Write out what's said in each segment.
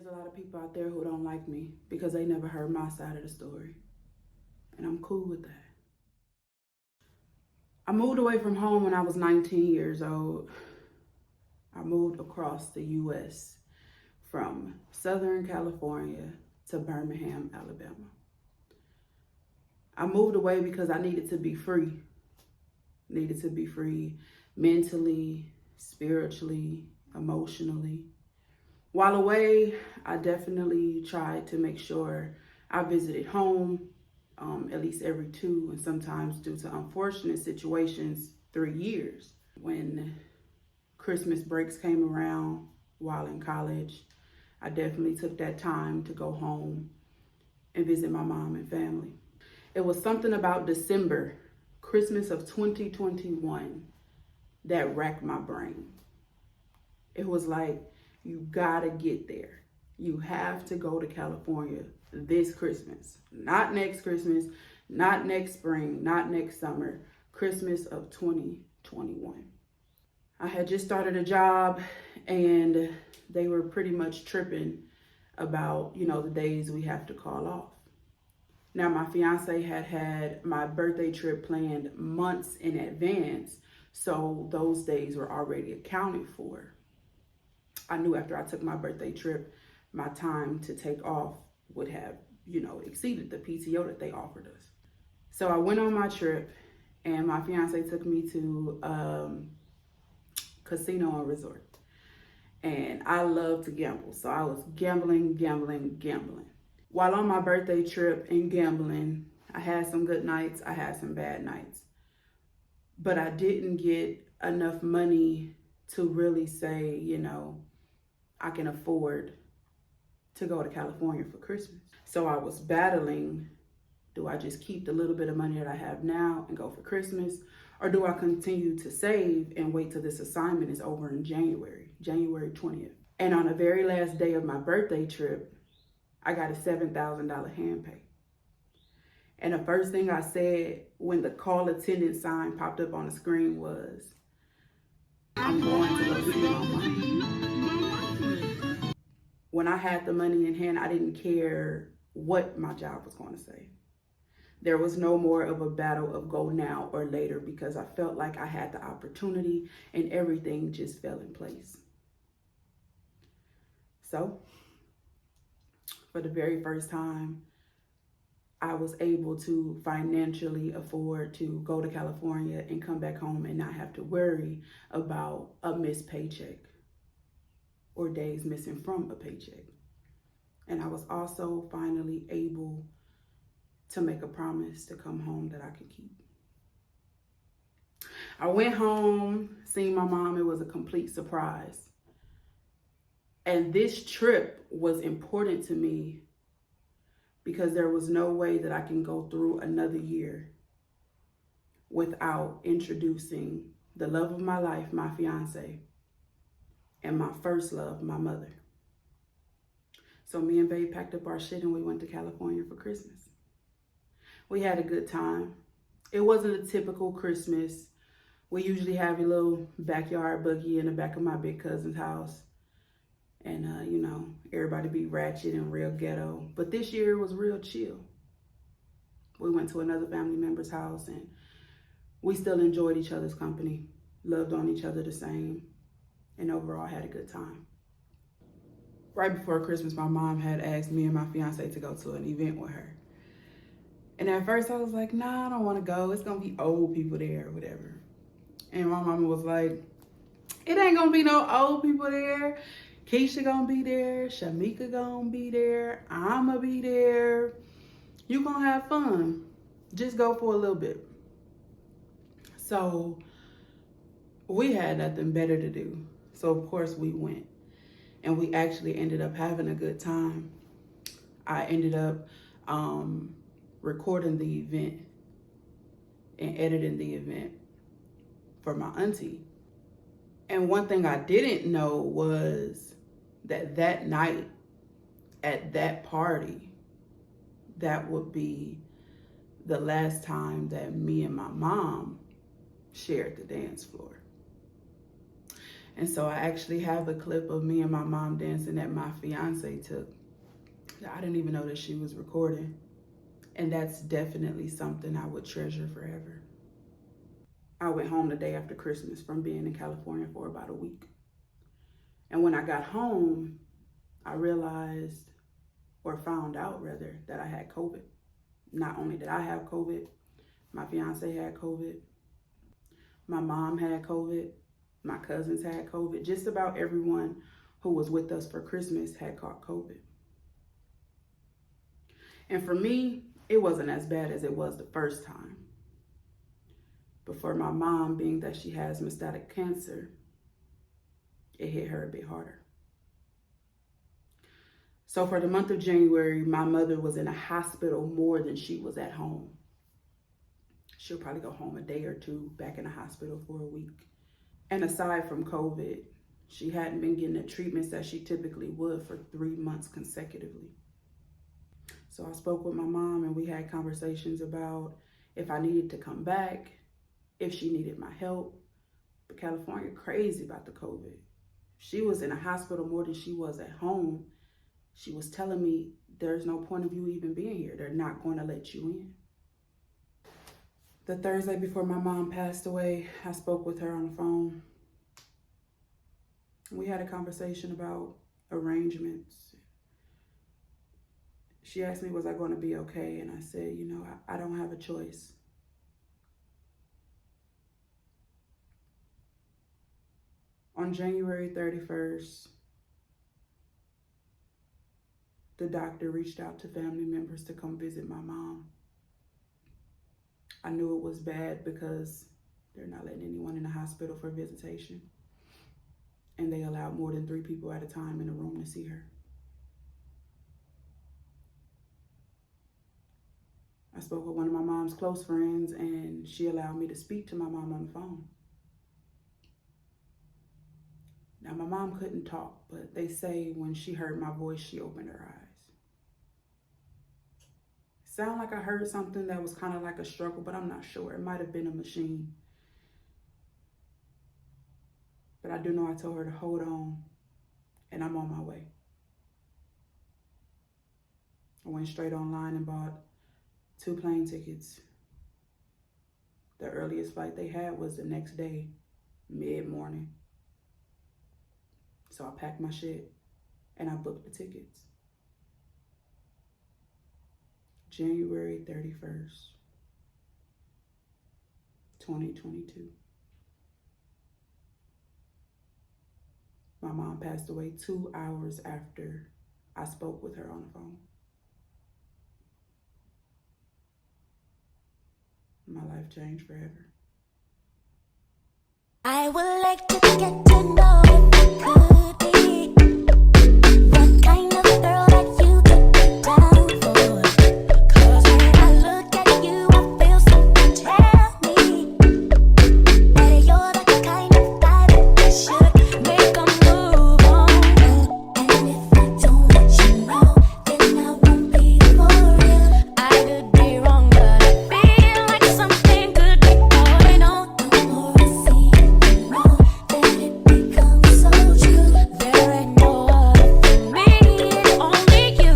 There's a lot of people out there who don't like me because they never heard my side of the story. And I'm cool with that. I moved away from home when I was 19 years old. I moved across the U.S. from Southern California to Birmingham, Alabama. I moved away because I needed to be free. Needed to be free mentally, spiritually, emotionally. While away, I definitely tried to make sure I visited home at least every 2, and sometimes due to unfortunate situations, 3 years. When Christmas breaks came around while in college, I definitely took that time to go home and visit my mom and family. It was something about December, Christmas of 2021, that racked my brain. It was like, you gotta get there. You have to go to California this Christmas. Not next Christmas, not next spring, not next summer. Christmas of 2021. I had just started a job and they were pretty much tripping about, the days we have to call off. Now, my fiance had my birthday trip planned months in advance, so those days were already accounted for. I knew after I took my birthday trip, my time to take off would have, exceeded the PTO that they offered us. So I went on my trip and my fiance took me to casino and resort. And I love to gamble. So I was gambling. While on my birthday trip and gambling, I had some good nights, I had some bad nights. But I didn't get enough money to really say, I can afford to go to California for Christmas. So I was battling, do I just keep the little bit of money that I have now and go for Christmas? Or do I continue to save and wait till this assignment is over in January 20th? And on the very last day of my birthday trip, I got a $7,000 hand pay. And the first thing I said when the call attendant sign popped up on the screen was, I'm going to go see my mom. When I had the money in hand, I didn't care what my job was going to say. There was no more of a battle of go now or later because I felt like I had the opportunity and everything just fell in place. So, for the very first time, I was able to financially afford to go to California and come back home and not have to worry about a missed paycheck or days missing from a paycheck. And I was also finally able to make a promise to come home that I could keep. I went home, seen my mom. It was a complete surprise. And this trip was important to me because there was no way that I can go through another year without introducing the love of my life, my fiance, and my first love, my mother. So me and Babe packed up our shit and we went to California for Christmas. We had a good time. It wasn't a typical Christmas. We usually have a little backyard buggy in the back of my big cousin's house. And, everybody be ratchet and real ghetto. But this year it was real chill. We went to another family member's house and we still enjoyed each other's company, loved on each other the same, and overall had a good time. Right before Christmas, my mom had asked me and my fiance to go to an event with her. And at first I was like, nah, I don't want to go. It's going to be old people there or whatever. And my mama was like, it ain't going to be no old people there. Keisha gonna be there, Shamika gonna be there, I'ma be there. You gonna have fun. Just go for a little bit. So we had nothing better to do. So of course we went. And we actually ended up having a good time. I ended up recording the event and editing the event for my auntie. And one thing I didn't know was that night at that party, that would be the last time that me and my mom shared the dance floor. And so I actually have a clip of me and my mom dancing that my fiance took. I didn't even know that she was recording. And that's definitely something I would treasure forever. I went home the day after Christmas from being in California for about a week. And when I got home, I realized, or found out rather, that I had COVID. Not only did I have COVID, my fiance had COVID, my mom had COVID, my cousins had COVID. Just about everyone who was with us for Christmas had caught COVID. And for me, it wasn't as bad as it was the first time. But for my mom, being that she has metastatic cancer, it hit her a bit harder. So for the month of January, my mother was in a hospital more than she was at home. She'll probably go home a day or two, back in the hospital for a week. And aside from COVID, she hadn't been getting the treatments that she typically would for 3 months consecutively. So I spoke with my mom and we had conversations about if I needed to come back, if she needed my help. But California crazy about the COVID. She was in a hospital more than she was at home. She was telling me, there's no point of you even being here. They're not going to let you in. The Thursday before my mom passed away, I spoke with her on the phone. We had a conversation about arrangements. She asked me, was I going to be okay? And I said, I don't have a choice. On January 31st, the doctor reached out to family members to come visit my mom. I knew it was bad because they're not letting anyone in the hospital for visitation. And they allowed more than 3 people at a time in a room to see her. I spoke with one of my mom's close friends and she allowed me to speak to my mom on the phone. Now, my mom couldn't talk, but they say when she heard my voice, she opened her eyes. Sound like I heard something that was kind of like a struggle, but I'm not sure. It might have been a machine. But I do know I told her to hold on, and I'm on my way. I went straight online and bought 2 plane tickets. The earliest flight they had was the next day, mid-morning. So I packed my shit and I booked the tickets. January 31st, 2022. My mom passed away 2 hours after I spoke with her on the phone. My life changed forever. I would like to get to know if it could be what kind of girl that you took me down for. 'Cause when I look at you, I feel something tell me that you're the kind of guy that should make a move on. And if I don't let you know, then I won't be for real. I could be wrong, but I feel like something could be going on. The more I see it wrong, then it becomes so true. There ain't no other for me, it's only you.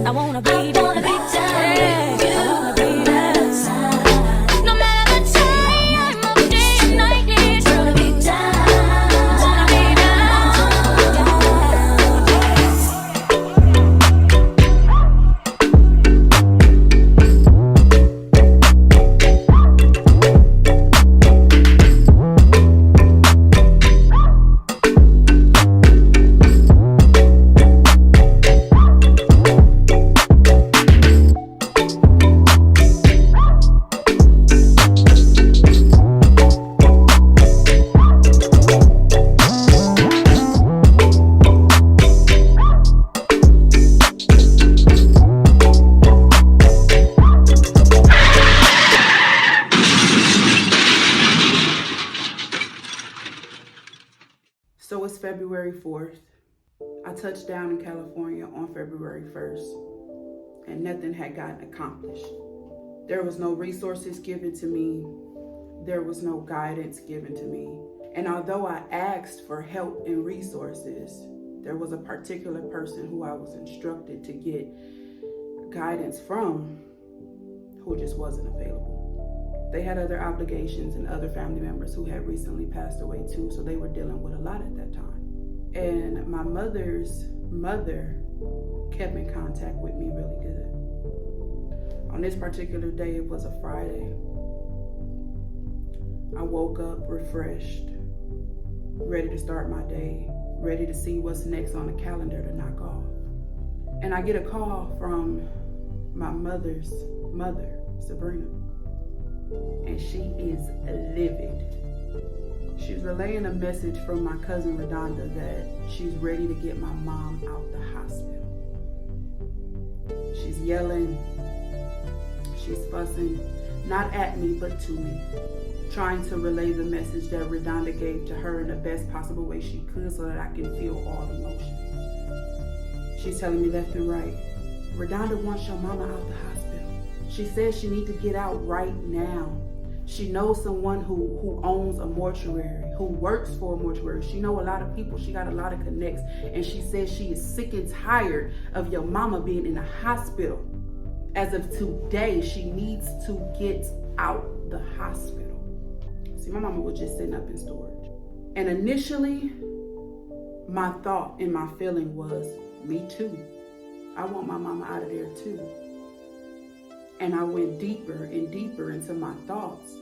I wanna be down with what you go. I wanna be down. No matter the time of day and night, it's gonna be down. Wanna be So it's February 4th. I touched down in California on February 1st, and nothing had gotten accomplished. There was no resources given to me. There was no guidance given to me. And although I asked for help and resources, there was a particular person who I was instructed to get guidance from who just wasn't available. They had other obligations and other family members who had recently passed away too, so they were dealing with a lot at that time. And my mother's mother kept in contact with me really good. On this particular day, it was a Friday. I woke up refreshed, ready to start my day, ready to see what's next on the calendar to knock off. And I get a call from my mother's mother, Sabrina, and she is livid. She's relaying a message from my cousin Redonda that she's ready to get my mom out the hospital. She's yelling, she's fussing, not at me, but to me, trying to relay the message that Redonda gave to her in the best possible way she could so that I can feel all emotions. She's telling me left and right, Redonda wants your mama out the hospital. She says she needs to get out right now. She knows someone who owns a mortuary, who works for a mortuary. She knows a lot of people. She got a lot of connects. And she says she is sick and tired of your mama being in the hospital. As of today, she needs to get out the hospital. See, my mama was just sitting up in storage. And initially, my thought and my feeling was, me too. I want my mama out of there too. And I went deeper and deeper into my thoughts.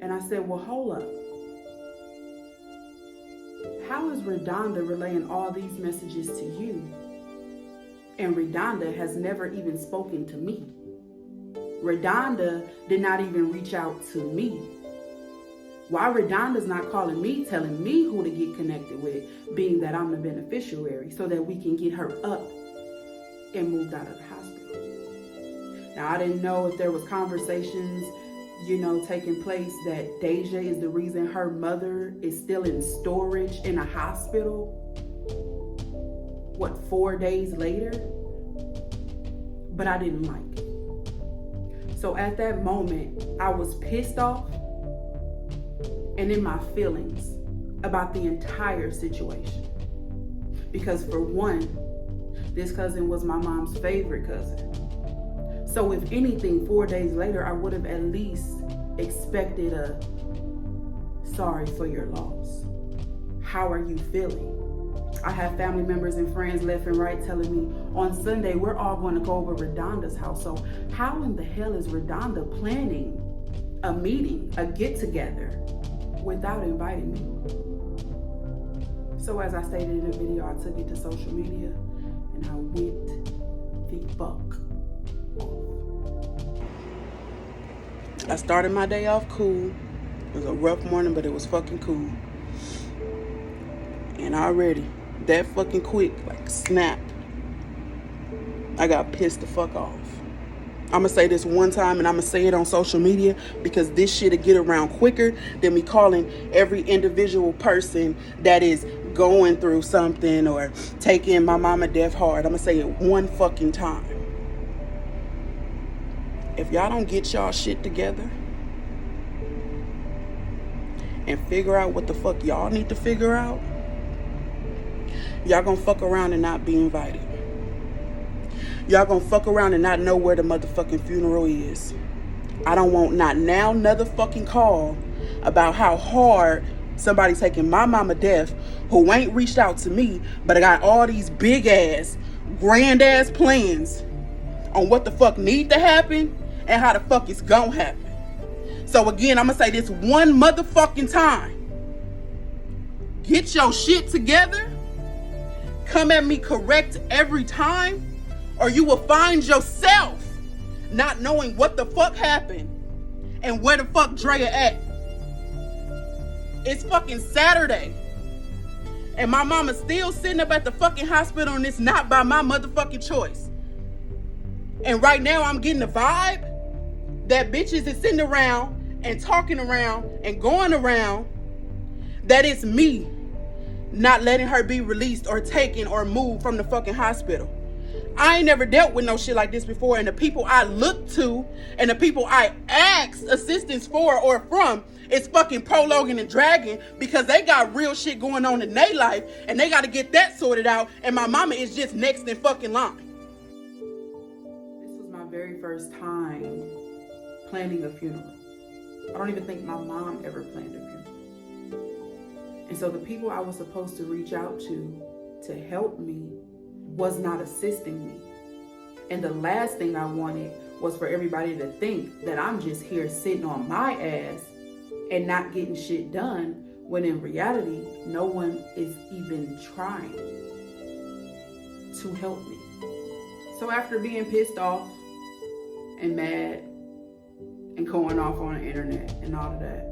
And I said, well, hold up. How is Redonda relaying all these messages to you? And Redonda has never even spoken to me. Redonda did not even reach out to me. Why Redonda's not calling me, telling me who to get connected with, being that I'm the beneficiary, so that we can get her up and moved out of the hospital. Now, I didn't know if there was conversations, taking place that Deja is the reason her mother is still in storage in a hospital. 4 days later? But I didn't like it. So at that moment, I was pissed off and in my feelings about the entire situation. Because for one, this cousin was my mom's favorite cousin. So if anything, 4 days later, I would have at least expected a sorry for your loss. How are you feeling? I have family members and friends left and right telling me on Sunday, we're all going to go over Redonda's house. So how in the hell is Redonda planning a meeting, a get together without inviting me? So as I stated in the video, I took it to social media and I went the fuck off. I started my day off cool. It was a rough morning, but it was fucking cool. And already, that fucking quick, like snap, I got pissed the fuck off. I'm gonna say this one time and I'm gonna say it on social media because this shit'll get around quicker than me calling every individual person that is going through something or taking my mama death hard. I'm gonna say it one fucking time. If y'all don't get y'all shit together and figure out what the fuck y'all need to figure out, y'all gonna fuck around and not be invited. Y'all gonna fuck around and not know where the motherfucking funeral is. I don't want not now another fucking call about how hard somebody taking my mama death who ain't reached out to me, but I got all these big ass, grand ass plans on what the fuck need to happen and how the fuck it's gonna happen. So again, I'm gonna say this one motherfucking time. Get your shit together. Come at me correct every time, or you will find yourself not knowing what the fuck happened and where the fuck Drea at. It's fucking Saturday, and my mama's still sitting up at the fucking hospital, and it's not by my motherfucking choice. And right now I'm getting the vibe that bitches is sitting around and talking around and going around that it's me not letting her be released or taken or moved from the fucking hospital. I ain't never dealt with no shit like this before, and the people I look to and the people I ask assistance for or from is fucking prologuing and dragging because they got real shit going on in their life and they got to get that sorted out, and my mama is just next in fucking line. This was my very first time planning a funeral. I don't even think my mom ever planned a funeral. And so the people I was supposed to reach out to help me was not assisting me. And the last thing I wanted was for everybody to think that I'm just here sitting on my ass and not getting shit done, when in reality, no one is even trying to help me. So after being pissed off and mad and going off on the internet and all of that,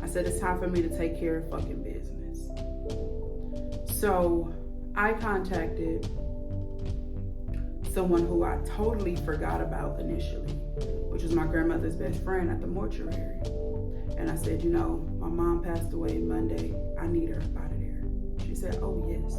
I said it's time for me to take care of fucking business. So I contacted someone who I totally forgot about initially, which was my grandmother's best friend at the Mortuary. And I said, you know, my mom passed away Monday. I need her up out of there. She said, oh yes,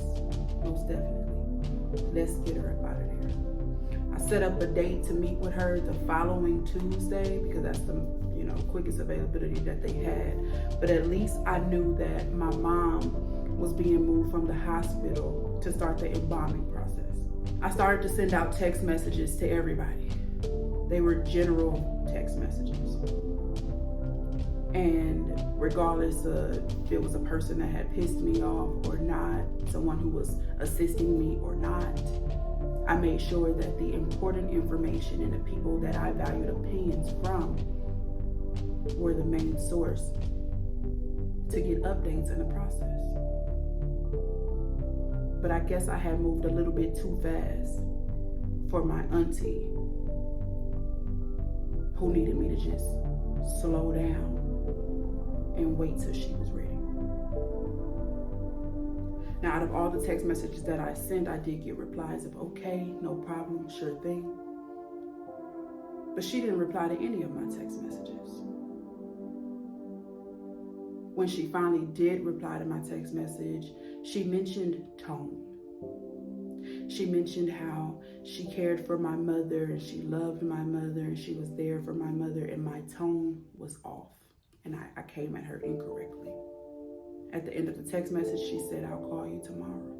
most definitely. Let's get her up out of there. I set up a date to meet with her the following Tuesday because that's the, you know, quickest availability that they had. But at least I knew that my mom was being moved from the hospital to start the embalming process. I started to send out text messages to everybody. They were general text messages. And regardless of if it was a person that had pissed me off or not, someone who was assisting me or not, I made sure that the important information and the people that I valued opinions from were the main source to get updates in the process. But I guess I had moved a little bit too fast for my auntie, who needed me to just slow down and wait till she was ready. Now, out of all the text messages that I sent, I did get replies of okay, no problem, sure thing. But she didn't reply to any of my text messages. When she finally did reply to my text message, she mentioned tone. She mentioned how she cared for my mother and she loved my mother and she was there for my mother, and my tone was off. And I came at her incorrectly. At the end of the text message, she said, I'll call you tomorrow.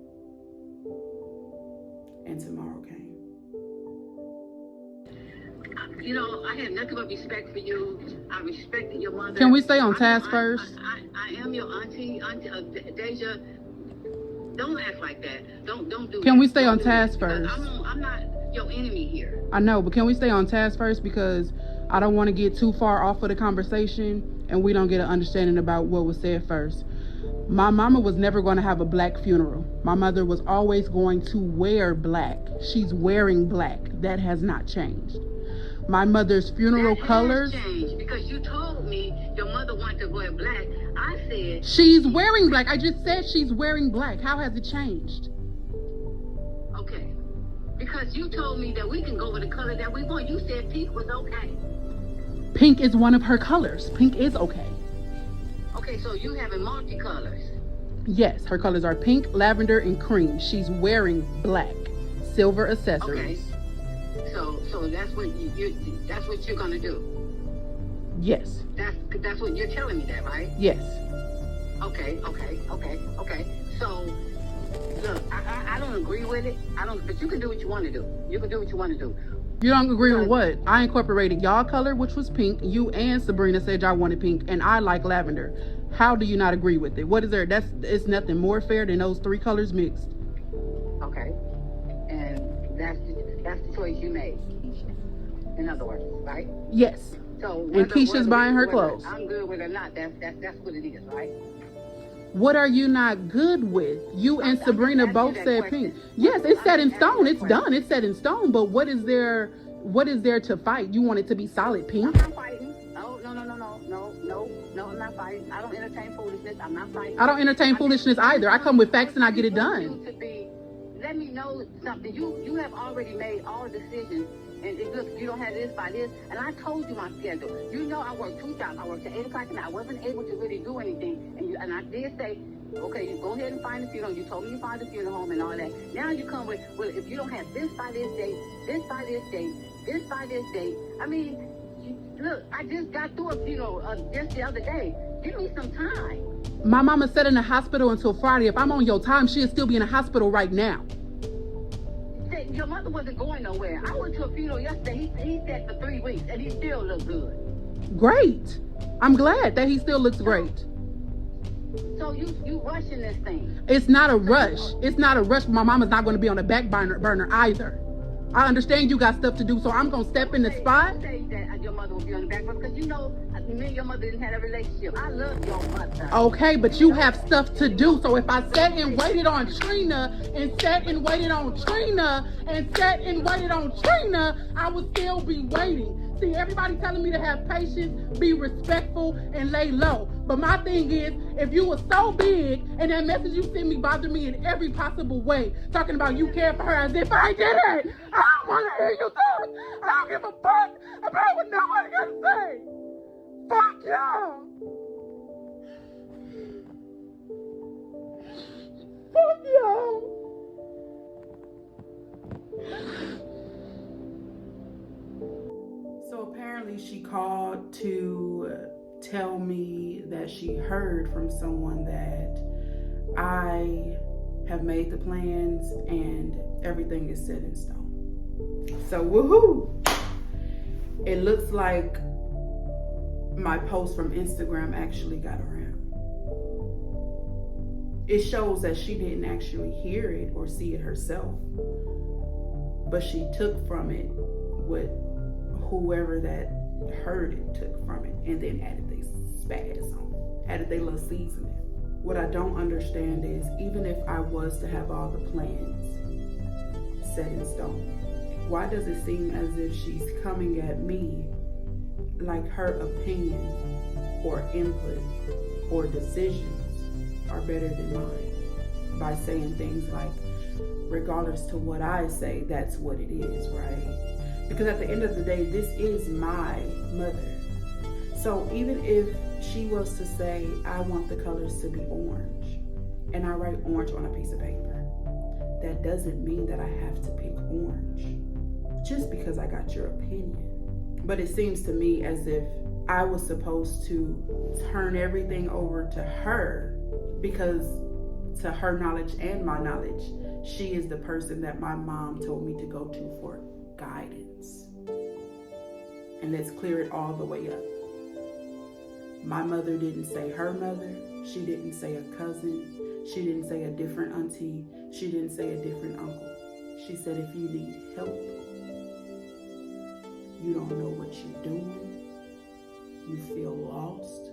And tomorrow came. You know, I had nothing but respect for you. I respected your mother. Can we stay on task first? I am your auntie Deja. Don't act like that. Don't do that. Can we stay on task first? I'm not your enemy here. I know, but can we stay on task first? Because I don't want to get too far off of the conversation and we don't get an understanding about what was said first. My mama was never going to have a black funeral. My mother was always going to wear black. She's wearing black. That has not changed. My mother's funeral colors. Changed because you told me your mother wanted to wear black. I said she's wearing black. I just said she's wearing black. How has it changed? Okay, because you told me that we can go with the color that we want. You said pink was okay. Pink is one of her colors. Pink is okay. Okay, so you having multicolors. Yes, her colors are pink, lavender, and cream. She's wearing black, silver accessories. Okay. So that's what that's what you're gonna do. Yes. That's what you're telling me, that right? Yes. Okay. So look, I don't agree with it. But you can do what you want to do. You can do what you want to do. You don't agree with what? I incorporated y'all color, which was pink. You and Sabrina said y'all wanted pink, and I like lavender. How do you not agree with it? What is there? It's nothing more fair than those three colors mixed. Okay. And that's the choice you made. In other words, right? Yes. So and Keisha's buying her clothes. I'm good with it or not. That's what it is, right? What are you not good with? You and Sabrina both said pink. Yes, it's set in stone. It's done. It's set in stone. But what is there to fight? You want it to be solid pink? I'm not fighting. No, I'm not fighting. I don't entertain foolishness. I'm not fighting. I don't entertain foolishness either. I come with facts and I get it done. Let me know something. You have already made all decisions. And look, you don't have this by this. And I told you my schedule. You know I work 2 jobs. I worked till 8 o'clock and I wasn't able to really do anything. And I did say, Okay, you go ahead and find the funeral. You told me you found the funeral home and all that. Now you come with, well, if you don't have this by this date, this by this date, this by this date. I mean, look, I just got through a funeral just the other day. Give me some time. My mama said in the hospital until Friday. If I'm on your time, she'll still be in the hospital right now. Your mother wasn't going nowhere. I went to a funeral yesterday. He said for 3 weeks, and he still looked good. Great. I'm glad that he still looks great. So you rushing this thing. It's not a rush. It's not a rush. My mama's not going to be on the back burner either. I understand you got stuff to do, so I'm going to step in the spot. Don't say that your mother will be on the back burner, because you know me and your mother didn't have a relationship. I love your mother. Okay, but you have stuff to do. So if I sat and waited on Trina and sat and waited on Trina and sat and waited on Trina, I would still be waiting. See, everybody telling me to have patience, be respectful, and lay low. But my thing is, if you were so big and that message you sent me bothered me in every possible way, talking about you care for her as if I did it, I don't want to hear you talk. I don't give a fuck about what nobody got to say. Fuck y'all. Fuck y'all. So apparently she called to tell me that she heard from someone that I have made the plans and everything is set in stone. So woohoo! It looks like my post from Instagram actually got around. It shows that she didn't actually hear it or see it herself, but she took from it what whoever that heard it took from it, and then added their spaz on it, added their little seasoning. What I don't understand is, even if I was to have all the plans set in stone, why does it seem as if she's coming at me like her opinion or input or decisions are better than mine, by saying things like, regardless to what I say, that's what it is, right? Because at the end of the day, this is my mother. So even if she was to say, I want the colors to be orange, and I write orange on a piece of paper, that doesn't mean that I have to pick orange just because I got your opinion. But it seems to me as if I was supposed to turn everything over to her, because to her knowledge and my knowledge, she is the person that my mom told me to go to for guidance. And let's clear it all the way up. My mother didn't say her mother. She didn't say a cousin. She didn't say a different auntie. She didn't say a different uncle. She said, if you need help, you don't know what you're doing, you feel lost,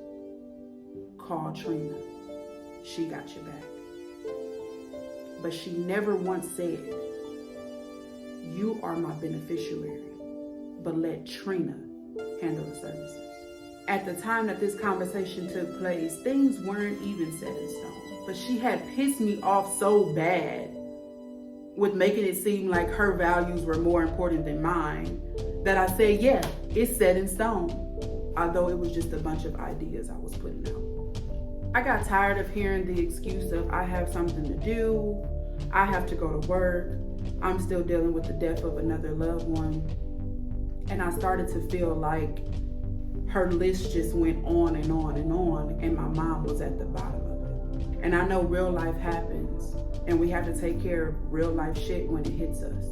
call Trina. She got your back. But she never once said, you are my beneficiary, but let Trina handle the services. At the time that this conversation took place, things weren't even set in stone. But she had pissed me off so bad with making it seem like her values were more important than mine that I said, yeah, it's set in stone. Although it was just a bunch of ideas I was putting out. I got tired of hearing the excuse of I have something to do, I have to go to work, I'm still dealing with the death of another loved one. And I started to feel like her list just went on and on and on, and my mom was at the bottom of it. And I know real life happens, and we have to take care of real life shit when it hits us.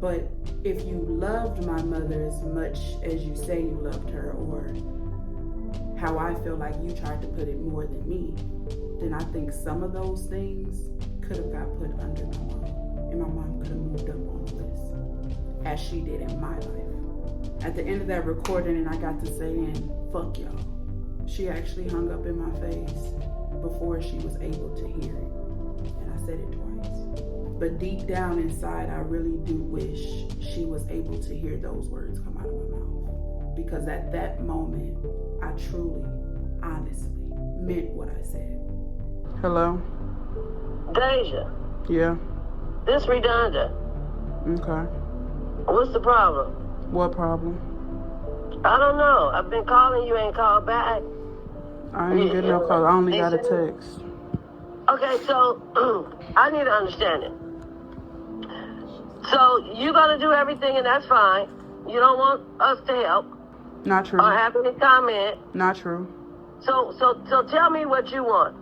But if you loved my mother as much as you say you loved her, or how I feel like you tried to put it more than me, then I think some of those things could have got put under my mom, and my mom could have moved up on the list, as she did in my life. At the end of that recording, and I got to saying, fuck y'all, she actually hung up in my face before she was able to hear it. And I said it twice. But deep down inside, I really do wish she was able to hear those words come out of my mouth. Because at that moment, I truly, honestly meant what I said. Hello? Deja, Yeah. this Redonda. Okay. What's the problem? What problem? I don't know. I've been calling you, ain't called back. I ain't getting no call. I only got a text. Okay, so I need to understand it. So you're gonna do everything, and that's fine. You don't want us to help Not true. or have any comment. Not true. So tell me what you want.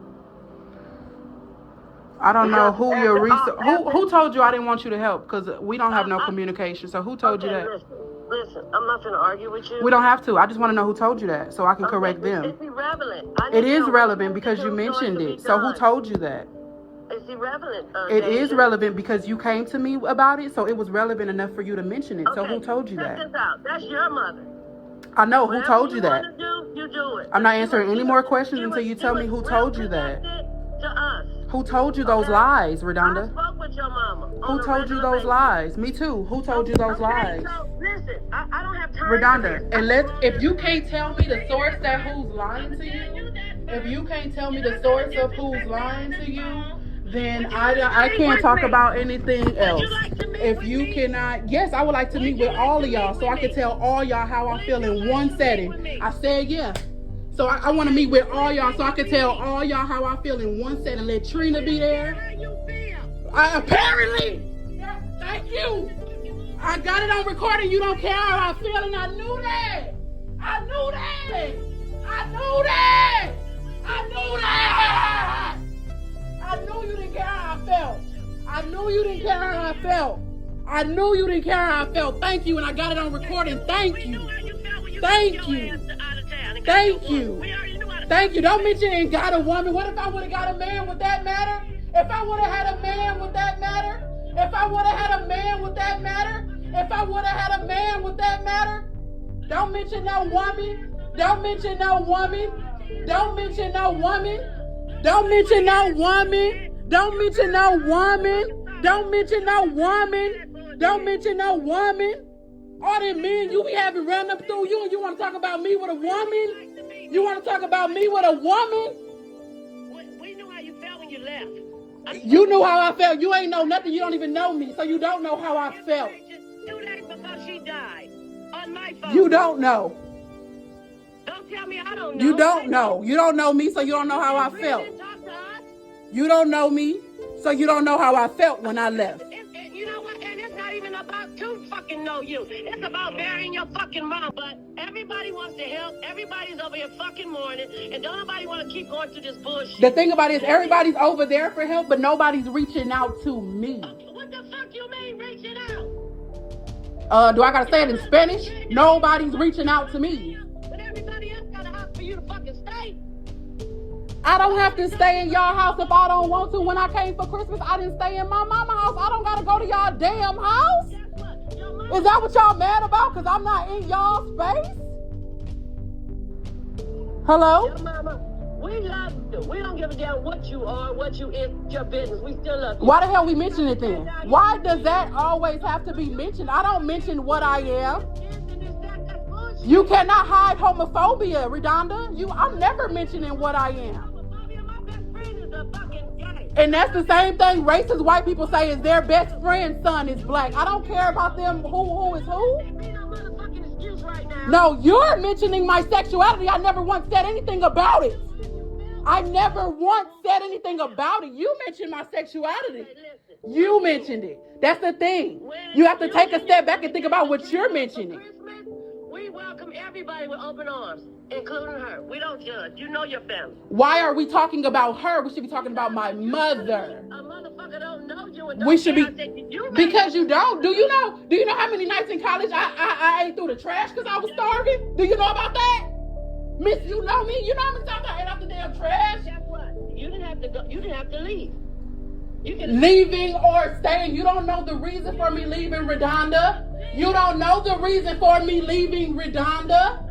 I don't know Because who your after- who told you I didn't want you to help, because we don't have no communication. So who told you that? Listen, I'm not gonna argue with you. We don't have to. I just want to know who told you that so I can correct them. It's irrelevant. It is relevant because you mentioned it. So who told you that? It's irrelevant. It is relevant because you came to me about it, so it was relevant enough for you to mention it. So Okay, who told you check that? this out. That's your mother. I know. Who Whatever told you that? wanna do, you do it. I'm not But answering any more questions until you tell me who told you that. To us. Who told you those lies, I Redonda? spoke with your mama. Who told you those lies? Me too. Who told you those lies? So listen, I don't have time. Redonda, and if you can't tell me the source that who's lying to you, if you can't tell me the source of who's lying to you, then I can't talk about anything else. If you cannot, yes, I would like to meet with all of y'all so I can tell all y'all how I feel in one setting. I said yes. So I want to meet with all y'all so I can tell all y'all how I feel in one setting. Let Trina be there. Apparently. Thank you. I got it on recording. You don't care how I feel, and I knew that. I knew that. I knew that. I knew that. I knew you didn't care how I felt. I knew you didn't care how I felt. I knew you didn't care how I felt. Thank you, and I got it on recording. Thank you. Thank you. Thank you. Thank you. Don't mention ain't got a woman. What if I would have got a man? Would that matter? If I would have had a man, would that matter? If I would have had a man, would that matter? If I would have had a man, would that matter? Don't mention no woman. Don't mention no woman. Don't mention no woman. Don't mention no woman. Don't mention no woman. Don't mention no woman. Don't mention no woman. All them men you be having run up through you, and you want to talk about me with a woman? You want to talk about me with a woman? We knew how you felt when you left. You knew how I felt. You ain't know nothing. You don't even know me, so you don't know how I felt. 2 days before she died, on my phone. You don't know. Don't tell me I don't know. You don't know. You don't know me, so you don't know how I felt. Talk to us. You don't know me, so you don't know how I felt when I left. You know what? And it's not even about to fucking know you. It's about burying your fucking mom. But everybody wants to help. Everybody's over here fucking mourning. And don't nobody want to keep going through this bullshit. The thing about it is everybody's over there for help, but nobody's reaching out to me. What the fuck you mean reaching out? Do I gotta say it in Spanish? Nobody's reaching out to me. But everybody else got a house for you to fucking stay. I don't have to stay in y'all house if I don't want to. When I came for Christmas, I didn't stay in my mama house. I don't gotta go to y'all damn house. Is that what y'all mad about? Because I'm not in y'all space? Hello? Your mama, we love you. We don't give a damn what you are, what you is, your business. We still love you. Why the hell we mention it then? Why does that always have to be mentioned? I don't mention what I am. You cannot hide homophobia, Redonda. I'm never mentioning what I am. And that's the same thing racist white people say is their best friend's son is black. I don't care about them who is who. No, you're mentioning my sexuality. I never once said anything about it. I never once said anything about it. You mentioned my sexuality. You mentioned it. That's the thing. You have to take a step back and think about what you're mentioning. We welcome everybody with open arms, including her. We don't judge. You know your family. Why are we talking about her? We should be talking about my mother. A motherfucker don't know you and don't We should be, you because you don't. Do you know how many nights in college I ate through the trash because I was starving? Do you know about that? Miss, you know me? You know how many times I ate out the damn trash? Guess what? You didn't have to go. You didn't have to leave. You can Leaving or staying. You don't know the reason for me leaving, Redonda. You don't know the reason for me leaving, Redonda.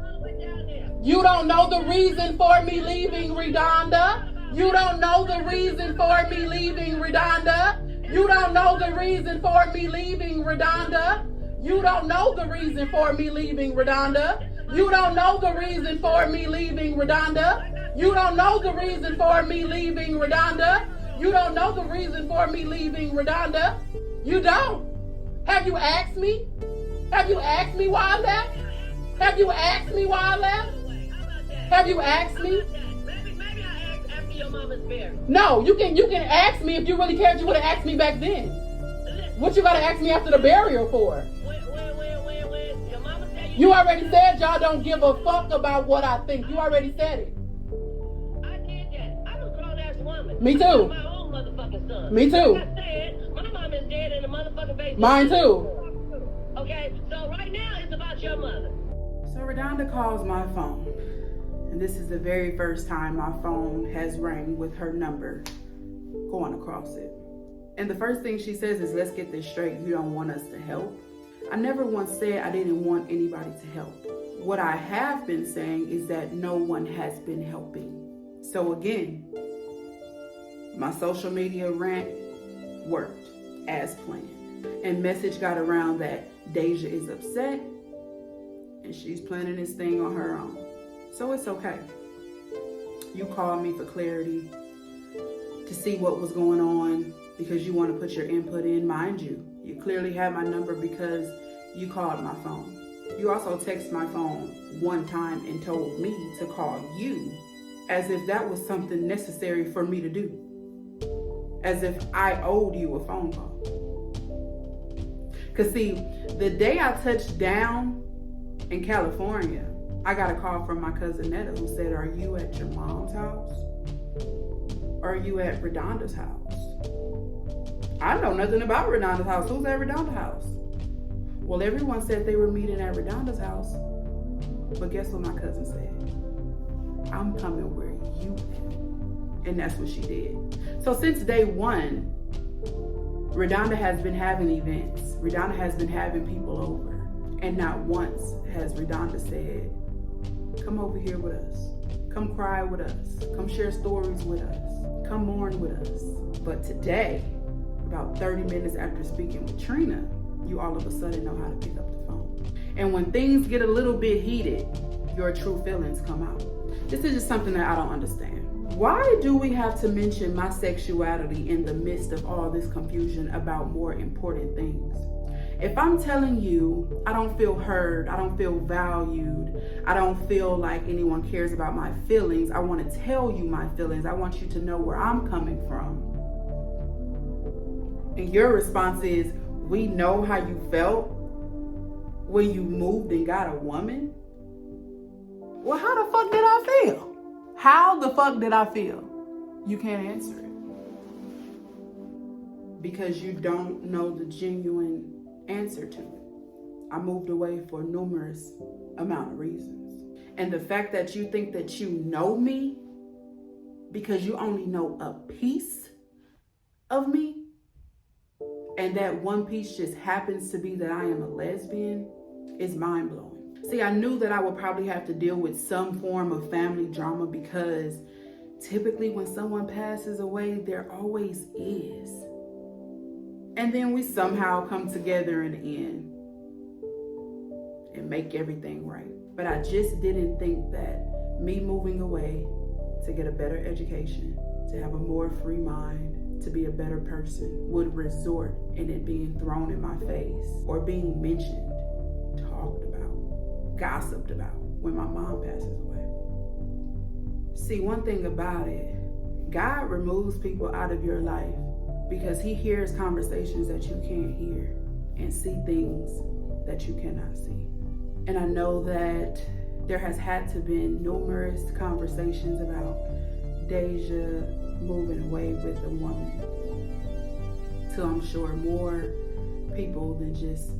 You don't know the reason for me leaving, Redonda. You don't know the reason for me leaving, Redonda. You don't know the reason for me leaving, Redonda. You don't know the reason for me leaving, Redonda. You don't know the reason for me leaving, Redonda. You don't know the reason for me leaving, Redonda. You don't know the reason for me leaving, Redonda. You don't. Have you asked me? Have you asked me why I left? Have you asked me why I left? Have you asked me? Maybe I asked after your mama's buried. No, you can ask me if you really cared. You would have asked me back then. What you gotta ask me after the burial for? When your mama said You already said y'all don't give a fuck about what I think. You already said it. I did that. I'm a grown ass woman. Me too. I got my own motherfucking son. Me too. Like I said, my mom is dead in the motherfucking basement. Mine too. Okay, so right now it's about your mother. So Redonda calls my phone. And this is the very first time my phone has rang with her number going across it. And the first thing she says is, let's get this straight. You don't want us to help. I never once said I didn't want anybody to help. What I have been saying is that no one has been helping. So again, my social media rant worked as planned. And message got around that Deja is upset and she's planning this thing on her own. So it's okay. You called me for clarity to see what was going on because you want to put your input in. Mind you, you clearly had my number because you called my phone. You also texted my phone one time and told me to call you as if that was something necessary for me to do. As if I owed you a phone call. Because see, the day I touched down in California, I got a call from my cousin Netta who said, are you at your mom's house? Or are you at Redonda's house? I know nothing about Redonda's house. Who's at Redonda's house? Well, everyone said they were meeting at Redonda's house. But guess what my cousin said? I'm coming where you at. And that's what she did. So since day one, Redonda has been having events. Redonda has been having people over. And not once has Redonda said, come over here with us. Come cry with us. Come share stories with us. Come mourn with us. But today, about 30 minutes after speaking with Trina, you all of a sudden know how to pick up the phone. And when things get a little bit heated, your true feelings come out. This is just something that I don't understand. Why do we have to mention my sexuality in the midst of all this confusion about more important things? If I'm telling you I don't feel heard, I don't feel valued, I don't feel like anyone cares about my feelings, I want to tell you my feelings. I want you to know where I'm coming from. And your response is, we know how you felt when you moved and got a woman? Well, how the fuck did I feel? How the fuck did I feel? You can't answer it. Because you don't know the genuine answer to it. I moved away for numerous amount of reasons. And the fact that you think that you know me because you only know a piece of me, and that one piece just happens to be that I am a lesbian, is mind-blowing. See, I knew that I would probably have to deal with some form of family drama because typically when someone passes away, there always is. And then we somehow come together in the end and make everything right. But I just didn't think that me moving away to get a better education, to have a more free mind, to be a better person, would resort in it being thrown in my face or being mentioned, talked about, gossiped about when my mom passes away. See, one thing about it, God removes people out of your life because he hears conversations that you can't hear and see things that you cannot see. And I know that there has had to been numerous conversations about Deja moving away with a woman to, I'm sure, more people than just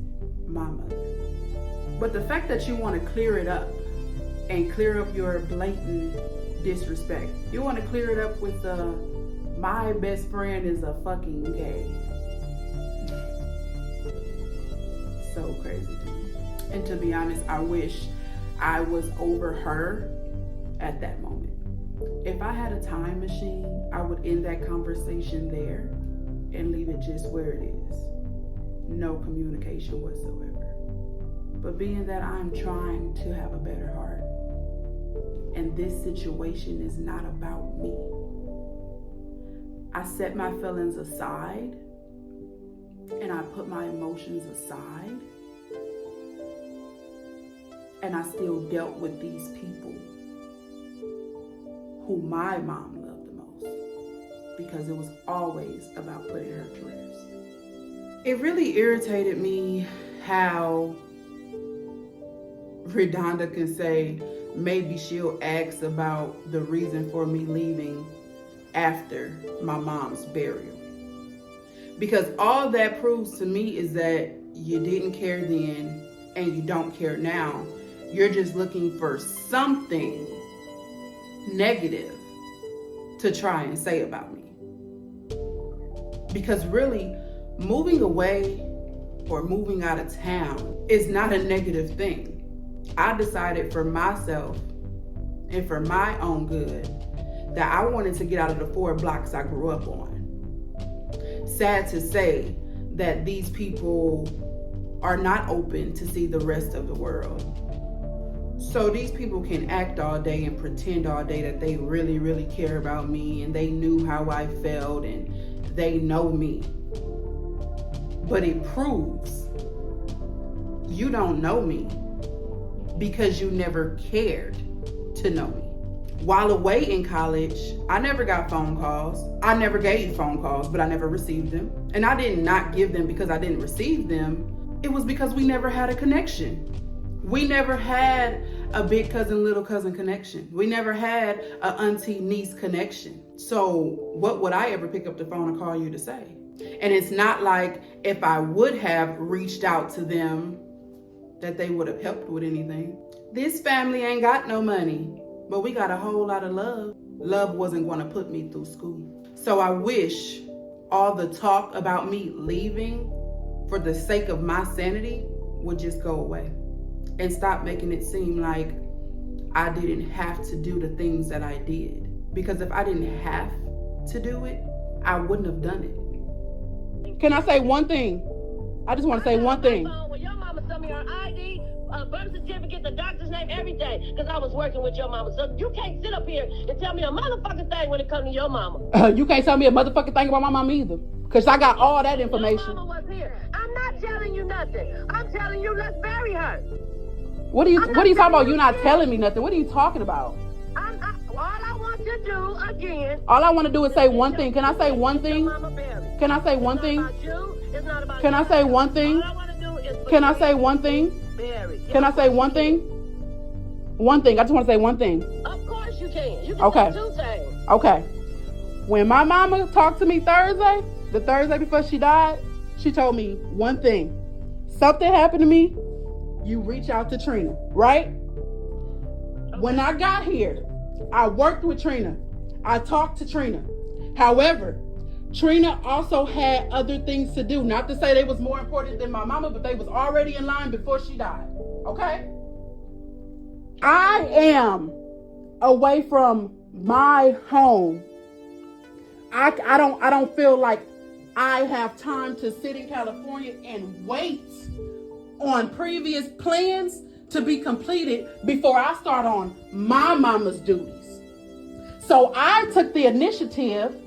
my mother. But the fact that you want to clear it up and clear up your blatant disrespect, you want to clear it up with my best friend is a fucking gay. So crazy to me. And to be honest, I wish I was over her at that moment. If I had a time machine, I would end that conversation there and leave it just where it is. No communication whatsoever. But being that I'm trying to have a better heart, and this situation is not about me, I set my feelings aside and I put my emotions aside, and I still dealt with these people who my mom loved the most. because it was always about putting her to rest. It really irritated me how Redonda can say maybe she'll ask about the reason for me leaving after my mom's burial. Because all that proves to me is that you didn't care then and you don't care now. You're just looking for something negative to try and say about me. Because really, moving away or moving out of town is not a negative thing. I decided for myself and for my own good that I wanted to get out of the 4 blocks I grew up on. Sad to say that these people are not open to see the rest of the world. So these people can act all day and pretend all day that they really, really care about me and they knew how I felt and they know me. But it proves you don't know me because you never cared to know me. While away in college, I never got phone calls. I never gave phone calls, but I never received them. And I did not give them because I didn't receive them. It was because we never had a connection. We never had a big cousin, little cousin connection. We never had a auntie, niece connection. So what would I ever pick up the phone and call you to say? And it's not like if I would have reached out to them that they would have helped with anything. This family ain't got no money, but we got a whole lot of love. Love wasn't going to put me through school. So I wish all the talk about me leaving for the sake of my sanity would just go away and stop making it seem like I didn't have to do the things that I did. Because if I didn't have to do it, I wouldn't have done it. Can I say one thing? I just want to say one thing. When your mama sent me her ID, birth certificate, the doctor's name, everything, because I was working with your mama. So you can't sit up here and tell me a motherfucking thing when it comes to your mama. You can't tell me a motherfucking thing about my mom either, because I got all that information. Your mama was here. I'm not telling you nothing. I'm telling you, let's bury her. What are you talking about? You're not telling me nothing. What are you talking about? All I want to do again. All I want to do is say one thing. Can I say one thing? Can I say one thing? Can I say one thing? Can I say one thing? Can I say one thing? One thing. I just want to say one thing. Of course you can. You can Okay. say 2 things. Okay. When my mama talked to me Thursday, the Thursday before she died, she told me one thing. Something happened to me, you reach out to Trina, right? When I got here, I worked with Trina. I talked to Trina. However, Trina also had other things to do. Not to say they was more important than my mama, but they was already in line before she died. Okay? I am away from my home. I don't feel like I have time to sit in California and wait on previous plans to be completed before I start on my mama's duties. So I took the initiative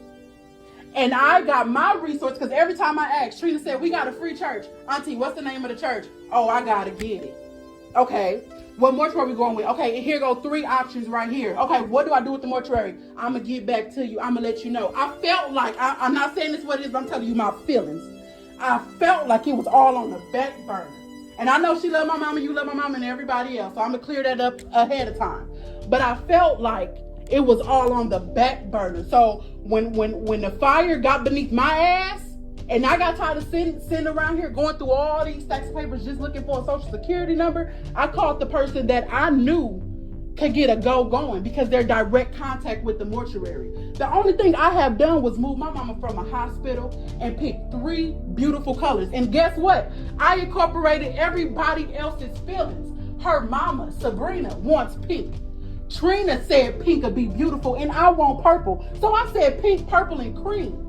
and I got my resource, because every time I asked, Trina said, we got a free church. Auntie, what's the name of the church? Oh, I gotta get it. Okay, what mortuary we going with? Okay, and here go 3 options right here. Okay, what do I do with the mortuary? I'm gonna get back to you. I'm gonna let you know. I felt like, I'm not saying this what it is, but I'm telling you my feelings. I felt like it was all on the back burner. And I know she loved my mama, you love my mama, and everybody else. So I'm gonna clear that up ahead of time. But I felt like it was all on the back burner. So when the fire got beneath my ass, and I got tired of sitting around here going through all these stacks of papers just looking for a social security number, I called the person that I knew could get a go going because they're direct contact with the mortuary. The only thing I have done was move my mama from a hospital and pick 3 beautiful colors. And guess what? I incorporated everybody else's feelings. Her mama, Sabrina, wants pink. Trina said pink would be beautiful and I want purple. So I said pink, purple, and cream.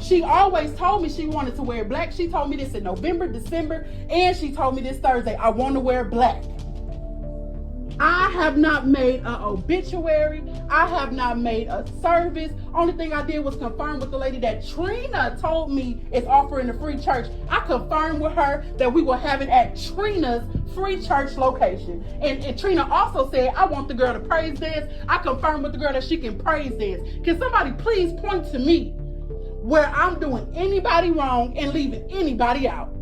She always told me she wanted to wear black. She told me this in November, December, and she told me this Thursday, I want to wear black. I have not made an obituary. I have not made a service. Only thing I did was confirm with the lady that Trina told me is offering a free church. I confirmed with her that we will have it at Trina's free church location. And Trina also said, I want the girl to praise dance. I confirmed with the girl that she can praise dance. Can somebody please point to me where I'm doing anybody wrong and leaving anybody out?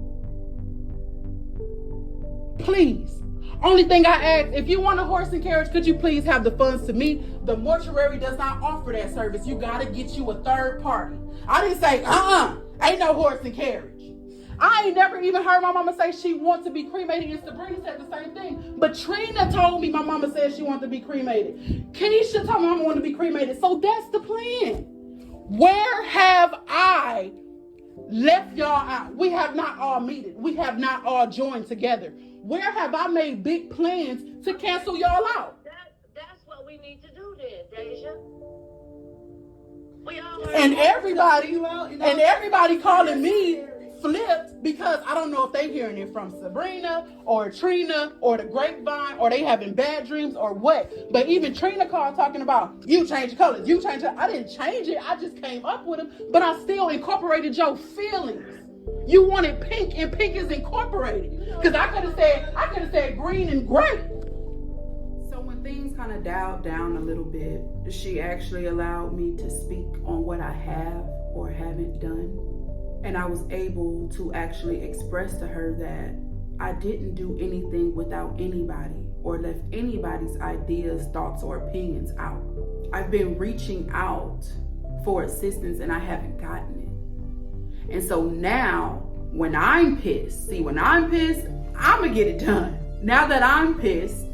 Please. Only thing I ask, if you want a horse and carriage, could you please have the funds to me? The mortuary does not offer that service. You gotta get you a third party. I didn't say, ain't no horse and carriage. I ain't never even heard my mama say she wants to be cremated, and Sabrina said the same thing. But Trina told me my mama said she wanted to be cremated. Keisha told me mama wanted to be cremated. So that's the plan. Where have I left y'all out? We have not all meted. We have not all joined together. Where have I made big plans to cancel y'all out? That's what we need to do then, Deja. We all And everybody calling me flipped because I don't know if they hearing it from Sabrina or Trina or the grapevine or they having bad dreams or what. But even Trina called talking about, you change colors, you change it. I didn't change it. I just came up with them, but I still incorporated your feelings. You wanted pink, and pink is incorporated. Because I could have said green and gray. So when things kind of dialed down a little bit, she actually allowed me to speak on what I have or haven't done. And I was able to actually express to her that I didn't do anything without anybody or left anybody's ideas, thoughts, or opinions out. I've been reaching out for assistance and I haven't gotten it. And so now, when I'm pissed, I'm gonna get it done. Now that I'm pissed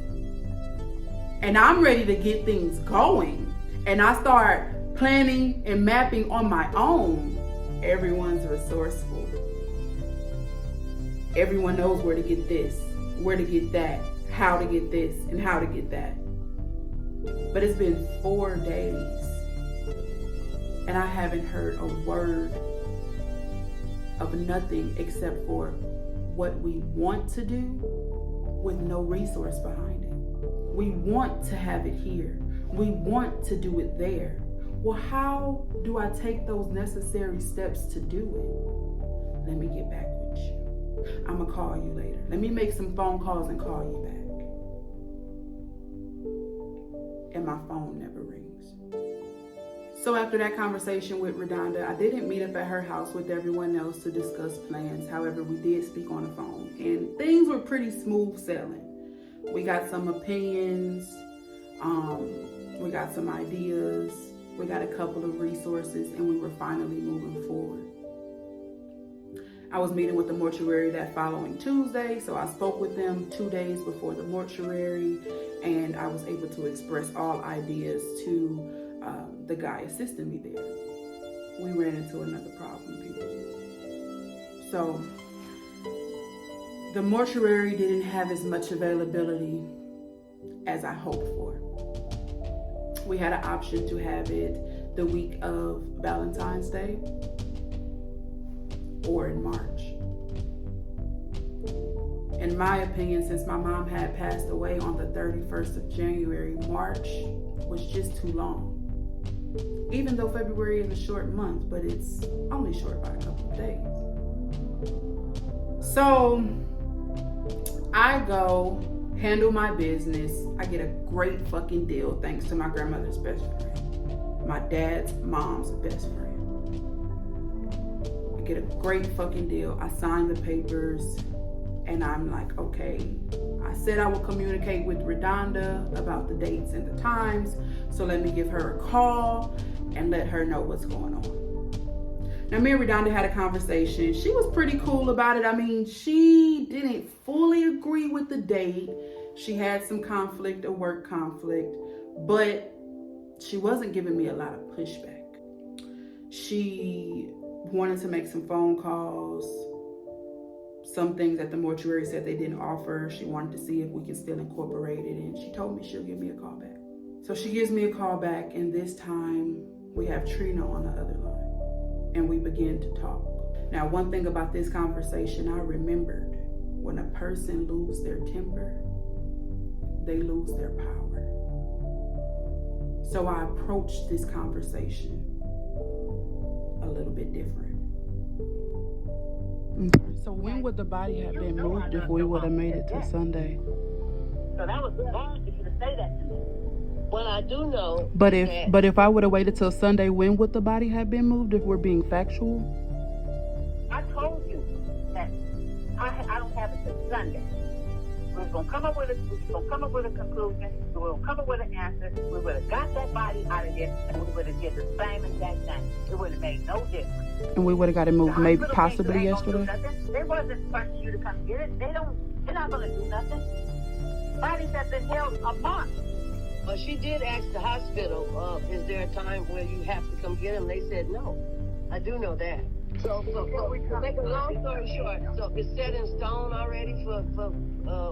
and I'm ready to get things going and I start planning and mapping on my own, everyone's resourceful. Everyone knows where to get this, where to get that, how to get this, and how to get that. But it's been 4 days and I haven't heard a word of nothing except for what we want to do with no resource behind it. We want to have it here. We want to do it there. Well, how do I take those necessary steps to do it? Let me get back with you. I'm gonna call you later. Let me make some phone calls and call you back. And my phone never rings. So after that conversation with Redonda, I didn't meet up at her house with everyone else to discuss plans. However, we did speak on the phone and things were pretty smooth sailing. We got some opinions, we got some ideas, we got a couple of resources, and we were finally moving forward. I was meeting with the mortuary that following Tuesday, so I spoke with them 2 days before the mortuary, and I was able to express all ideas to the guy assisting me there. We ran into another problem, people. So the mortuary didn't have as much availability as I hoped for. We had an option to have it the week of Valentine's Day or in March. In my opinion, since my mom had passed away on the 31st of January, March was just too long. Even though February is a short month, but it's only short by a couple of days. So I go handle my business. I get a great fucking deal thanks to my grandmother's best friend, my dad's mom's best friend. I get a great fucking deal. I sign the papers and I'm like, okay, I said I would communicate with Redonda about the dates and the times. So let me give her a call and let her know what's going on. Now, me and Redonda had a conversation. She was pretty cool about it. I mean, she didn't fully agree with the date. She had some conflict, a work conflict, but she wasn't giving me a lot of pushback. She wanted to make some phone calls. Some things that the mortuary said they didn't offer. She wanted to see if we can still incorporate it, and she told me she'll give me a call back. So she gives me a call back, and this time we have Trina on the other line, and we begin to talk. Now, one thing about this conversation, I remembered when a person loses their temper, they lose their power. So I approached this conversation a little bit different. Okay. So when would the body have been moved if we would have made it to Sunday? So that was wrong for you to say that to me. Well, I do know. But if I would have waited till Sunday, when would the body have been moved if we're being factual? I told you that I don't have it till Sunday. We're gonna come up with a conclusion. We're gonna come up with an answer. We would have got that body out of there, and we would have did the same exact thing. It would have made no difference. And we would have got it moved maybe possibly yesterday. They wasn't pushing you to come get it. They're not gonna do nothing. Bodies have been held a month. But she did ask the hospital, is there a time where you have to come get him? They said no. I do know that. So to make a long story short, so it's set in stone already for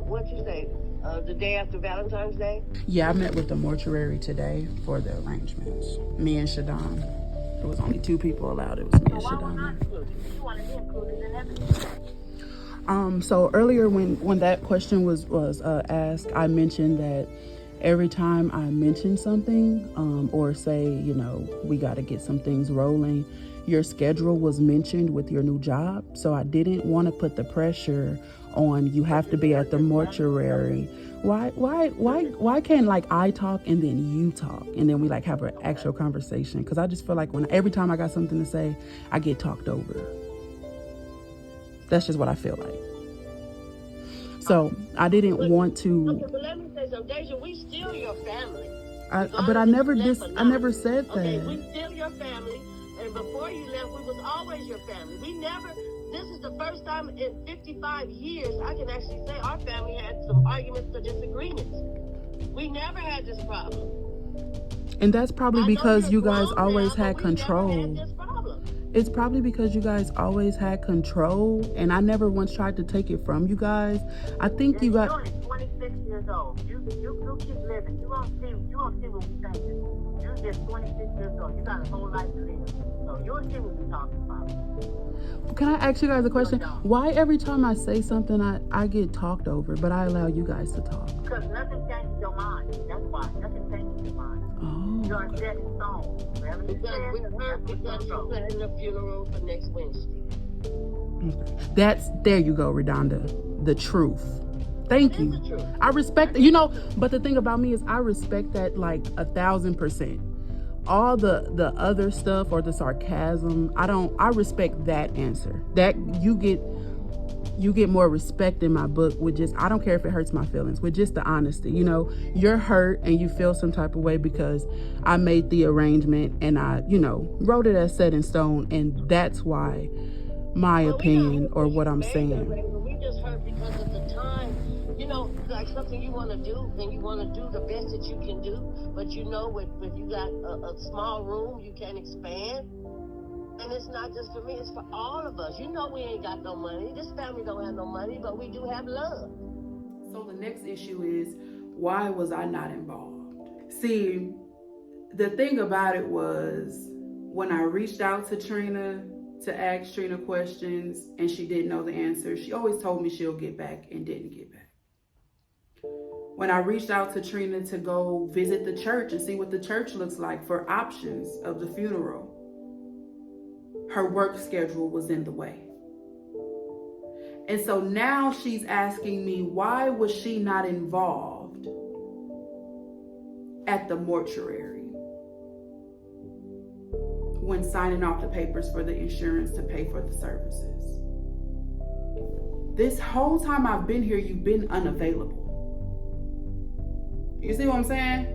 what you say, the day after Valentine's Day? Yeah, I met with the mortuary today for the arrangements. Me and Shadon. There was only 2 people allowed. It was me and Shadon. You want to be included in everything. So earlier when that question was asked, I mentioned that every time I mention something or say, we got to get some things rolling, your schedule was mentioned with your new job. So I didn't want to put the pressure on you have to be at the mortuary. Why can't I talk and then you talk and then we have an actual conversation? Because I just feel like every time I got something to say, I get talked over. That's just what I feel like. So I didn't want to. Okay, but let me say something, Deja. We still your family. But I never said that. Okay, we still your family, and before you left, we was always your family. This is the first time in 55 years I can actually say our family had some arguments or disagreements. We never had this problem. And that's probably because you guys always had we control. never had this problem. It's probably because you guys always had control, and I never once tried to take it from you guys. I think you got. You're only 26 years old. You keep living. You won't see what we thinking. You're just 26 years old. You got a whole life to live. So you'll see what we're talking about. Can I ask you guys a question? Why every time I say something, I get talked over, but I allow you guys to talk? Because nothing changes your mind. That's why. Nothing changes your mind. Oh. You're set in stone. Whatever you Because we heard because you're planning the funeral for next Wednesday. There you go, Redonda. The truth. Thank you. The truth. I respect, but the thing about me is I respect that 1,000%. All the other stuff or the sarcasm, I respect that answer. That you get more respect in my book with just, I don't care if it hurts my feelings, with just the honesty. You're hurt and you feel some type of way because I made the arrangement and I, wrote it as set in stone, and that's why my opinion or what I'm saying. We just hurt because of the time. Something you want to do, then you want to do the best that you can do. But when you got a small room, you can't expand. And it's not just for me, it's for all of us. We ain't got no money. This family don't have no money, but we do have love. So the next issue is, why was I not involved? See, the thing about it was, when I reached out to Trina to ask Trina questions and she didn't know the answer, she always told me she'll get back and didn't get back. When I reached out to Trina to go visit the church and see what the church looks like for options of the funeral, her work schedule was in the way. And so now she's asking me, why was she not involved at the mortuary when signing off the papers for the insurance to pay for the services? This whole time I've been here, you've been unavailable. You see what I'm saying?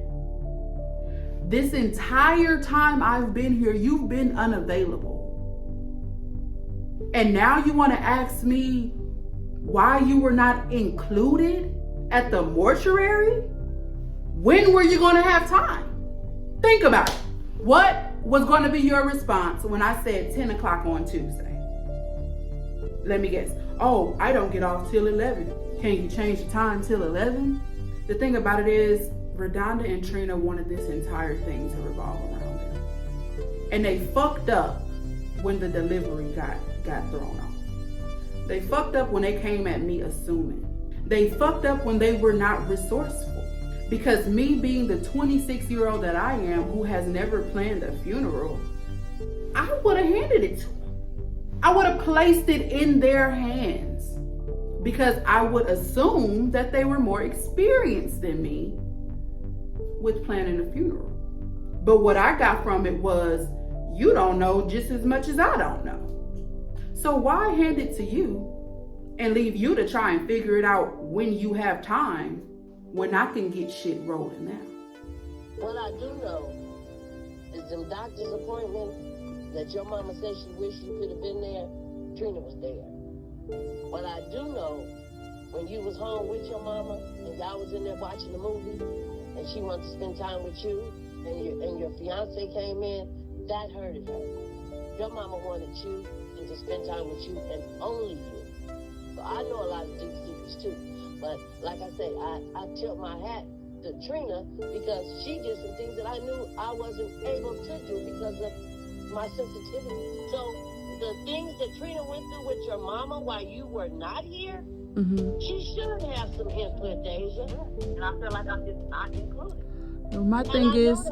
This entire time I've been here, you've been unavailable. And now you want to ask me why you were not included at the mortuary? When were you going to have time? Think about it. What was going to be your response when I said 10 o'clock on Tuesday? Let me guess. Oh, I don't get off till 11. Can you change the time till 11? The thing about it is, Redonda and Trina wanted this entire thing to revolve around them. And they fucked up when the delivery got thrown off. They fucked up when they came at me assuming. They fucked up when they were not resourceful. Because me being the 26-year-old that I am, who has never planned a funeral, I would have handed it to them. I would have placed it in their hands, because I would assume that they were more experienced than me with planning a funeral. But what I got from it was, you don't know just as much as I don't know. So why hand it to you and leave you to try and figure it out when you have time, when I can get shit rolling now? What I do know is them doctor's appointment that your mama said she wished you could have been there, Trina was there. What I do know, when you was home with your mama and y'all was in there watching the movie and she wanted to spend time with you and your fiance came in, that hurted her. Your mama wanted you and to spend time with you and only you. So I know a lot of deep secrets too. But like I say, I tilt my hat to Trina because she did some things that I knew I wasn't able to do because of my sensitivity. So the things that Trina went through with your mama while you were not here, she should have some input, Deja. And I feel like I'm just not included. My thing is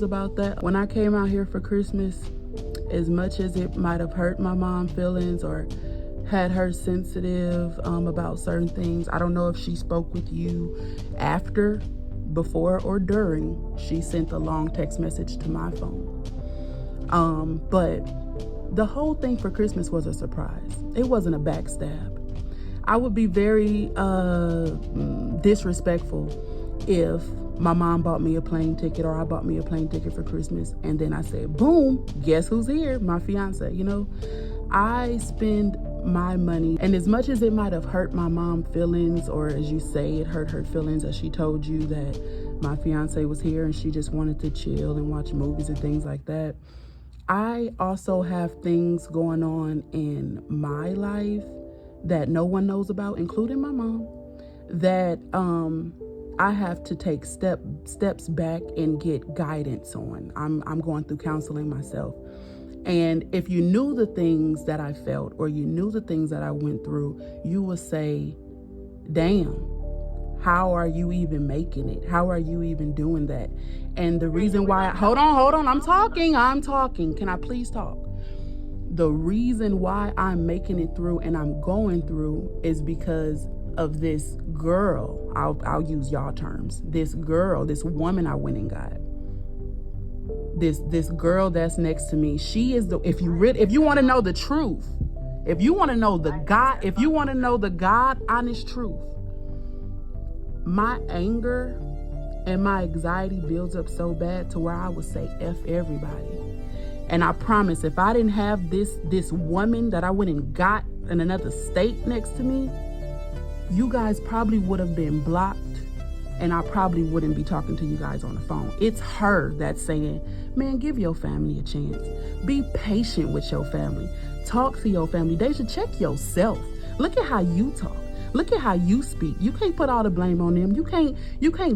about that. When I came out here for Christmas, as much as it might have hurt my mom's feelings or had her sensitive about certain things, I don't know if she spoke with you after, before, or during. She sent a long text message to my phone. But the whole thing for Christmas was a surprise. It wasn't a backstab. I would be very disrespectful if my mom bought me a plane ticket or I bought me a plane ticket for Christmas and then I said, boom, guess who's here? My fiance. You know, I spend my money, and as much as it might have hurt my mom's feelings, or as you say, it hurt her feelings as she told you that my fiance was here and she just wanted to chill and watch movies and things like that, I also have things going on in my life that no one knows about, including my mom, that I have to take steps back and get guidance on. I'm going through counseling myself. And if you knew the things that I felt or you knew the things that I went through, you would say, damn, how are you even making it? How are you even doing that? And the reason why, hold on, I'm talking. Can I please talk? The reason why I'm making it through and I'm going through is because of this girl. I'll use y'all terms. This girl, this woman I went and got. This girl that's next to me. She is the, if you want to know the truth, if you want to know the God honest truth, my anger and my anxiety builds up so bad to where I would say F everybody. And I promise, if I didn't have this woman that I went and got in another state next to me, you guys probably would have been blocked and I probably wouldn't be talking to you guys on the phone. It's her that's saying, man, give your family a chance. Be patient with your family. Talk to your family. They should check yourself. Look at how you talk. Look at how you speak. You can't put all the blame on them. You can't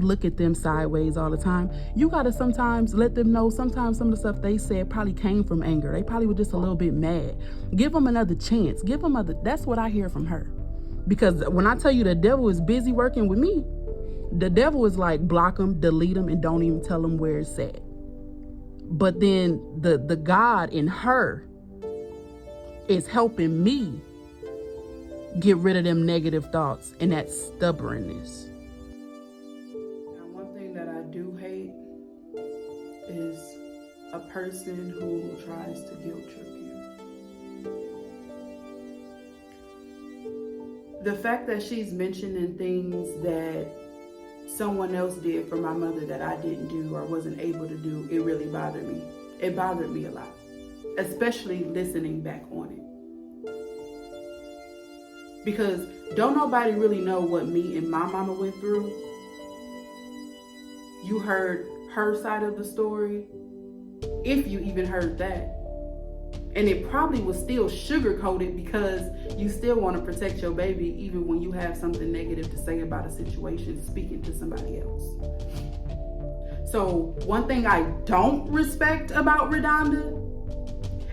look at them sideways all the time. You gotta sometimes let them know sometimes some of the stuff they said probably came from anger. They probably were just a little bit mad. Give them another chance. That's what I hear from her. Because when I tell you the devil is busy working with me, the devil is like, block them, delete them, and don't even tell them where it's at. But then the God in her is helping me get rid of them negative thoughts and that stubbornness. Now, one thing that I do hate is a person who tries to guilt trip you. The fact that she's mentioning things that someone else did for my mother that I didn't do or wasn't able to do, it really bothered me. It bothered me a lot, especially listening back on it. Because don't nobody really know what me and my mama went through. You heard her side of the story, if you even heard that. And it probably was still sugar-coated because you still want to protect your baby even when you have something negative to say about a situation speaking to somebody else. So one thing I don't respect about Redonda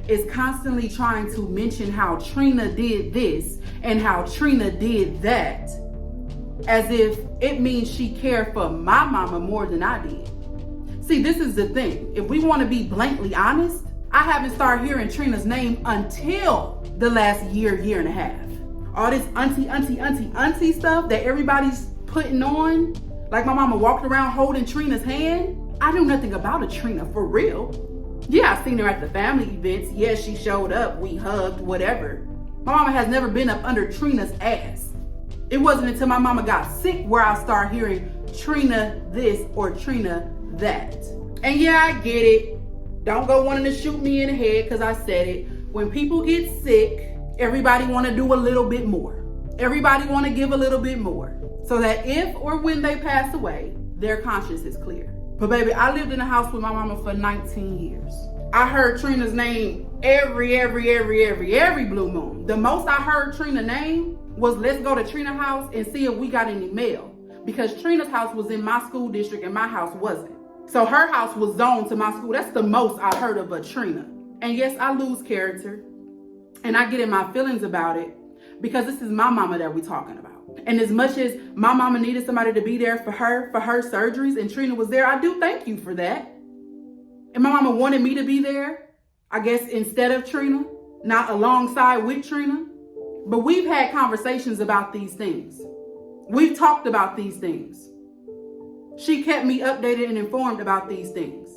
is constantly trying to mention how Trina did this and how Trina did that as if it means she cared for my mama more than I did. See, this is the thing. If we want to be blatantly honest, I haven't started hearing Trina's name until the last year and a half. All this auntie stuff that everybody's putting on, like my mama walked around holding Trina's hand. I knew nothing about a Trina, for real. Yeah, I seen her at the family events. Yeah, she showed up, we hugged, whatever. My mama has never been up under Trina's ass. It wasn't until my mama got sick where I started hearing Trina this or Trina that. And yeah, I get it. Don't go wanting to shoot me in the head because I said it. When people get sick, everybody want to do a little bit more. Everybody want to give a little bit more. So that if or when they pass away, their conscience is clear. But baby, I lived in a house with my mama for 19 years. I heard Trina's name every blue moon. The most I heard Trina's name was, let's go to Trina's house and see if we got any mail. Because Trina's house was in my school district and my house wasn't. So her house was zoned to my school. That's the most I heard of a Trina. And yes, I lose character. And I get in my feelings about it because this is my mama that we're talking about. And as much as my mama needed somebody to be there for her surgeries, and Trina was there, I do thank you for that. And my mama wanted me to be there, I guess, instead of Trina, not alongside with Trina. But we've had conversations about these things. We've talked about these things. She kept me updated and informed about these things.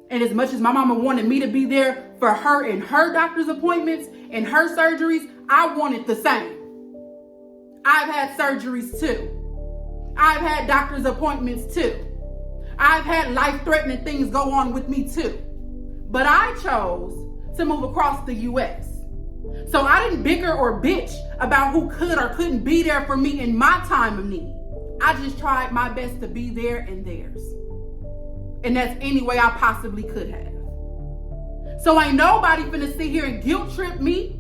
And as much as my mama wanted me to be there for her and her doctor's appointments and her surgeries, I wanted the same. I've had surgeries too. I've had doctor's appointments too. I've had life-threatening things go on with me too. But I chose to move across the U.S. So I didn't bicker or bitch about who could or couldn't be there for me in my time of need. I just tried my best to be there and theirs. And that's any way I possibly could have. So ain't nobody finna sit here and guilt trip me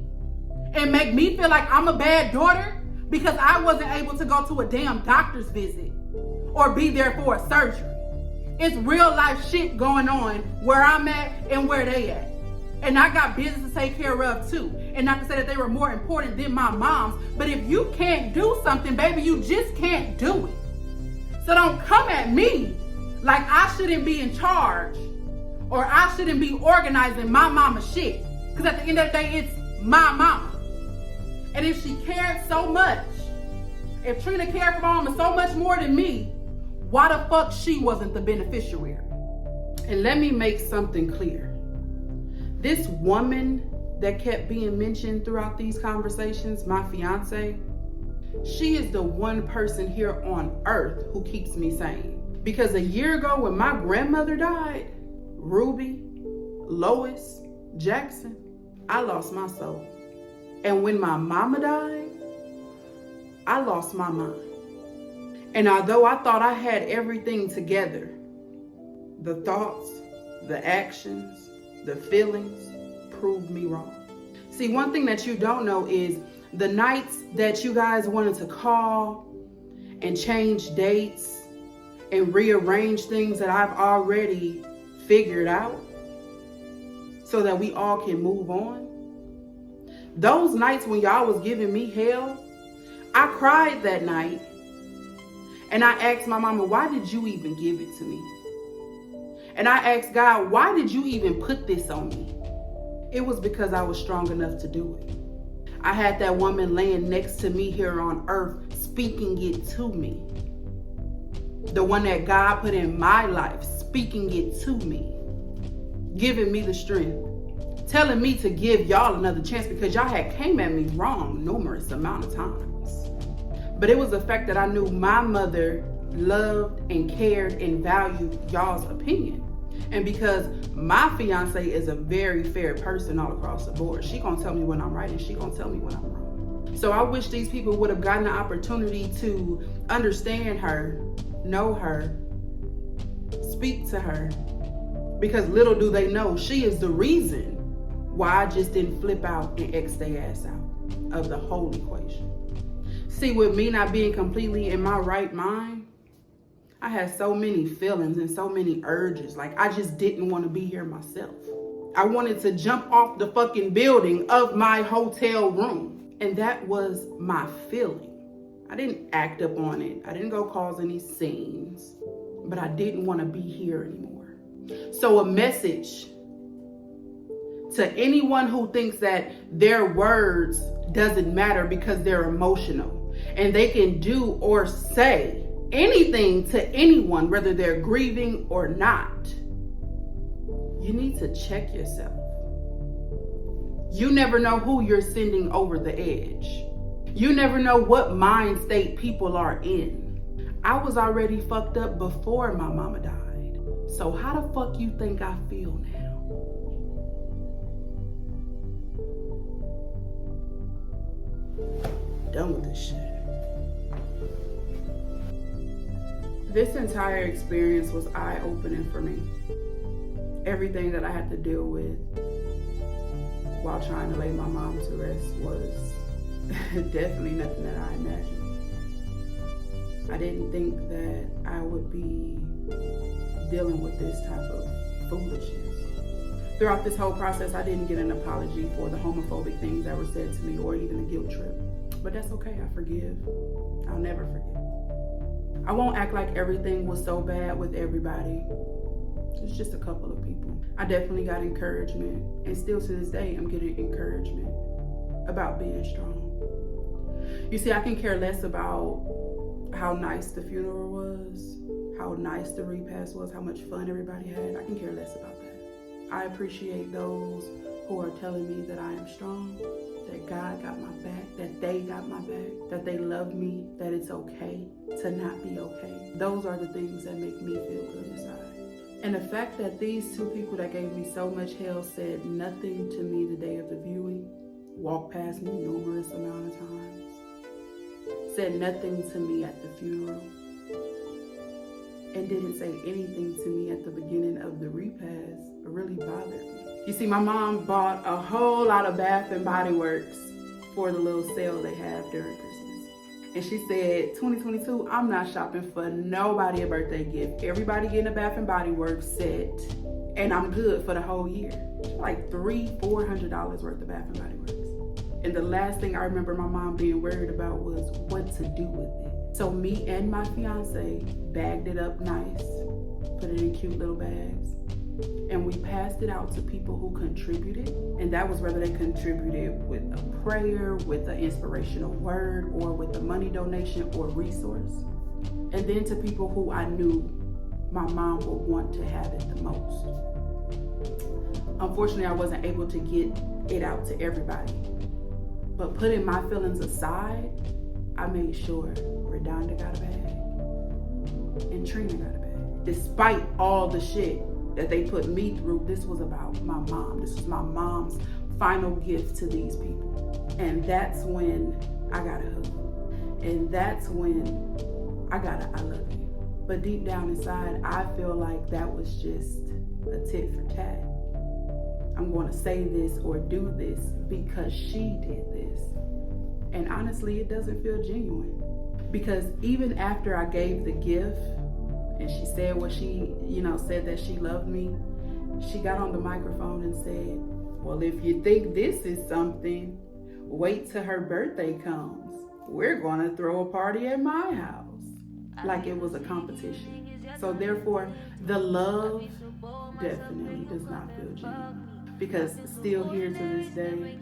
and make me feel like I'm a bad daughter because I wasn't able to go to a damn doctor's visit or be there for a surgery. It's real life shit going on where I'm at and where they at. And I got business to take care of too. And not to say that they were more important than my mom's, but if you can't do something, baby, you just can't do it. So don't come at me like I shouldn't be in charge or I shouldn't be organizing my mama's shit. Because at the end of the day, it's my mama. And if she cared so much, if Trina cared for my mama so much more than me, why the fuck she wasn't the beneficiary? And let me make something clear. This woman that kept being mentioned throughout these conversations, my fiance, she is the one person here on earth who keeps me sane. Because a year ago when my grandmother died, Ruby, Lois, Jackson, I lost my soul. And when my mama died, I lost my mind. And although I thought I had everything together, the thoughts, the actions, the feelings proved me wrong. See, one thing that you don't know is the nights that you guys wanted to call and change dates and rearrange things that I've already figured out so that we all can move on. Those nights when y'all was giving me hell, I cried that night. And I asked my mama, why did you even give it to me? And I asked God, why did you even put this on me? It was because I was strong enough to do it. I had that woman laying next to me here on earth, speaking it to me. The one that God put in my life, speaking it to me. Giving me the strength. Telling me to give y'all another chance because y'all had came at me wrong numerous amount of times. But it was the fact that I knew my mother loved and cared and valued y'all's opinion. And because my fiance is a very fair person all across the board, she gonna tell me when I'm right and she gonna tell me when I'm wrong. So I wish these people would have gotten the opportunity to understand her, know her, speak to her. Because little do they know, she is the reason why I just didn't flip out and X their ass out of the whole equation. See, with me not being completely in my right mind, I had so many feelings and so many urges. Like, I just didn't want to be here myself. I wanted to jump off the fucking building of my hotel room. And that was my feeling. I didn't act up on it. I didn't go cause any scenes, but I didn't want to be here anymore. So a message to anyone who thinks that their words doesn't matter because they're emotional and they can do or say anything to anyone, whether they're grieving or not. You need to check yourself. You never know who you're sending over the edge. You never know what mind state people are in. I was already fucked up before my mama died. So how the fuck you think I feel now? Done with this shit. This entire experience was eye-opening for me. Everything that I had to deal with while trying to lay my mom to rest was definitely nothing that I imagined. I didn't think that I would be dealing with this type of foolishness. Throughout this whole process, I didn't get an apology for the homophobic things that were said to me or even a guilt trip. But that's okay, I forgive. I'll never forget. I won't act like everything was so bad with everybody. It's just a couple of people. I definitely got encouragement, and still to this day, I'm getting encouragement about being strong. You see, I can care less about how nice the funeral was, how nice the repast was, how much fun everybody had. I can care less about that. I appreciate those who are telling me that I am strong, that God got my back, that they got my back, that they love me, that it's okay to not be okay. Those are the things that make me feel good inside. And the fact that these two people that gave me so much hell said nothing to me the day of the viewing, walked past me numerous amount of times, said nothing to me at the funeral, and didn't say anything to me at the beginning of the repast really bothered me. You see, my mom bought a whole lot of Bath and Body Works for the little sale they have during Christmas. And she said, 2022, I'm not shopping for nobody a birthday gift. Everybody getting a Bath and Body Works set, and I'm good for the whole year. Like $300-400 worth of Bath and Body Works. And the last thing I remember my mom being worried about was what to do with it. So me and my fiance bagged it up nice, put it in cute little bags, and we passed it out to people who contributed. And that was whether they contributed with a prayer, with an inspirational word, or with a money donation or resource. And then to people who I knew my mom would want to have it the most. Unfortunately, I wasn't able to get it out to everybody. But putting my feelings aside, I made sure Redonda got a bag and Trina got a bag. Despite all the shit that they put me through, this was about my mom. This was my mom's final gift to these people. And that's when I got a hug. And that's when I got a I love you. But deep down inside, I feel like that was just a tit for tat. I'm going to say this or do this because she did this. And honestly, it doesn't feel genuine. Because even after I gave the gift and she said what she, said that she loved me, she got on the microphone and said, well, if you think this is something, wait till her birthday comes. We're going to throw a party at my house. Like it was a competition. So therefore, the love definitely does not feel genuine. Because still here to this day,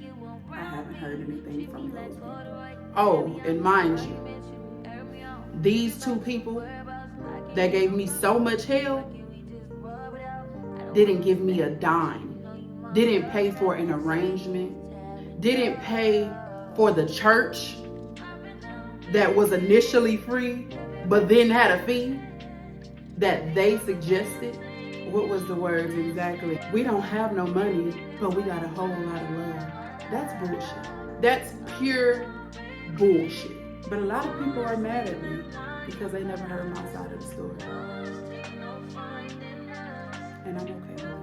I haven't heard anything from those people. Oh, and mind you, these two people that gave me so much hell didn't give me a dime, didn't pay for an arrangement, didn't pay for the church that was initially free, but then had a fee that they suggested. What was the words exactly? We don't have no money, but we got a whole lot of love. That's bullshit. That's pure bullshit. But a lot of people are mad at me because they never heard my side of the story. And I'm okay with that.